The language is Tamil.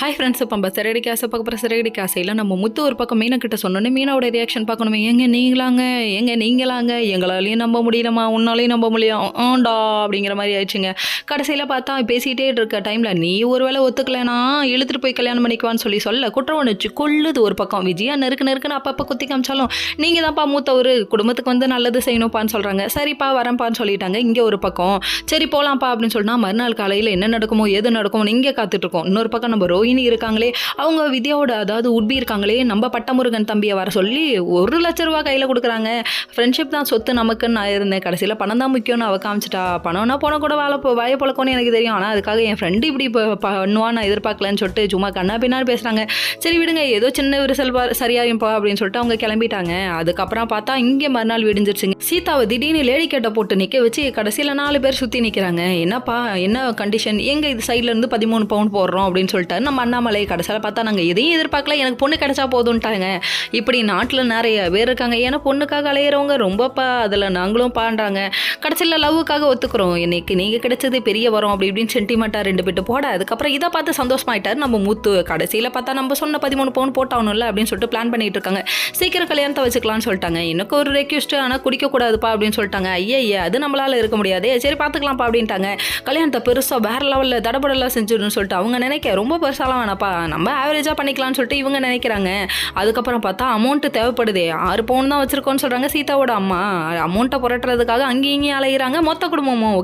ஹாய் ஃப்ரெண்ட்ஸ், இப்போ நம்ம சிறகடி காசை பார்க்க போகிற சிறகடி காசையில் நம்ம முத்து ஒரு பக்கம் மீனை கிட்ட சொன்னோன்னே மீனோட ரியாக்ஷன் பார்க்கணுமே. நீங்களாங்க எங்களாலையும் நம்ப முடியலம்மா, உன்னாலையும் நம்ப முடியும் ஆண்டா அப்படிங்கிற மாதிரி ஆயிடுச்சுங்க. கடைசியில் பார்த்தா பேசிகிட்டே இருக்க டைமில் நீ ஒரு வேளை ஒத்துக்கலைன்னா இழுத்துட்டு போய் கல்யாணம் பண்ணிக்குவான்னு சொல்ல குற்றம் ஒன்று கொள்ளுது ஒரு பக்கம். விஜயா நெருக்குன்னு அப்பப்போ குத்தி காமிச்சாலும் நீங்கள் தான்ப்பா மூத்தவர், குடும்பத்துக்கு வந்து நல்லது செய்யணும்ப்பான்னு சொல்கிறாங்க. சரிப்பா வரேன்ப்பான்னு சொல்லிட்டாங்க. இங்கே ஒரு பக்கம் சரி போகலாம்ப்பா அப்படின்னு சொன்னா மறுநாள் காலையில் என்ன நடக்குமோ எது நடக்குமோ இங்கே காத்துட்ருக்கோம். இன்னொரு பக்கம் நம்ம ரோஹிணி இருக்காங்களே, அவங்க வித்யாவோட அதாவது உட்பி இருக்காங்களே, நம்ம பட்டமுருகன் தம்பியை வர சொல்லி 1,00,000 ரூபா கையில் கொடுக்குறாங்க. ஃப்ரெண்ட்ஷிப் தான் சொத்து நமக்குன்னு நான் இருந்தேன். கடைசியில் பணம் தான் முக்கியம்னு அவ காமிச்சிட்டா. பணம்னா போனால் கூட வாய பழக்கம்னு எனக்கு தெரியும். ஆனால் அதுக்காக என் ஃப்ரெண்டு இப்படி பண்ணுவான்னு நான் எதிர்பார்க்கலன்னு சொல்லிட்டு சும்மா கண்ணா பின்னாடி பேசுகிறாங்க. சரி விடுங்க, ஏதோ சின்ன விரிசல் சரியாயிருப்பா அப்படின்னு சொல்லிட்டு அவங்க கிளம்பிட்டாங்க. அதுக்கப்புறம் பார்த்தா இங்கே மறுநாள் விடிஞ்சிருச்சுங்க. சீதாவை திடீர்னு லேடி கேட்டை போட்டு நிற்க வச்சு கடைசியில் 4 பேர் சுற்றி நிற்கிறாங்க. என்னப்பா என்ன கண்டிஷன், எங்கே இது சைட்லேருந்து 13 பவுன் போடுறோம் அப்படின்னு சொல்லிட்டு நம்ம அண்ணாமலை. கடைசியில் பார்த்தா நாங்கள் எதையும் எதிர்பார்க்கல, எனக்கு பொண்ணு கிடைச்சா போதும்ட்டாங்க. இப்படி நாட்டில் நிறைய பேர் இருக்காங்க. ஏன்னா பொண்ணுக்காக அலையிறவங்க ரொம்பப்பா, அதில் நாங்களும் பாடுறாங்க. கடைசியில் லவ்வுக்காக ஒத்துக்கிறோம், இன்னைக்கு நீங்கள் கிடைச்சது பெரிய வரும் அப்படி இப்படின்னு சென்டிமெண்ட்டாக 2 பேட்டு போட அதுக்கப்புறம் இதை பார்த்து சந்தோஷமாயிட்டார் நம்ம முத்து. கடைசியில் பார்த்தா நம்ம சொன்ன 13 பவுன் போட்டாகணும்ல அப்படின்னு சொல்லிட்டு பிளான் பண்ணிட்டு இருக்காங்க. சீக்கிரம் கல்யாணத்தை வச்சுக்கலாம்னு சொல்லிட்டாங்க. எனக்கு ஒரு ரெக்வஸ்ட், ஆனால் குடிக்கக்கூடாதுப்பா அப்படின்னு சொல்லிட்டாங்க. ஐயா அது நம்மளால இருக்க முடியாது, சரி பார்த்துக்கலாம்ப்பா அப்படின்ட்டாங்க. கல்யாணத்தை பெருசாக வேற லெவலில் தடபடலாம் செஞ்சிடணும்னு சொல்லிட்டு அவங்க நினைக்க ரொம்ப பெருசாலாம் வேணாப்பா, நம்ம ஆவரேஜாக பண்ணிக்கலாம்னு சொல்லிட்டு இவங்க நினைக்கிறாங்க. அதுக்கப்புறம் பார்த்தா அமௌண்ட்டு தேவைப்படுதே, 6 பவுன் தான் வச்சிருக்கோன்னு சொல்கிறாங்க சீதாவோட அம்மா. அமௌண்ட்டை புரட்டுறதுக்காக அங்கேயும் இங்கேயும் அலைகிறாங்க மொத்த குடும்பமும்.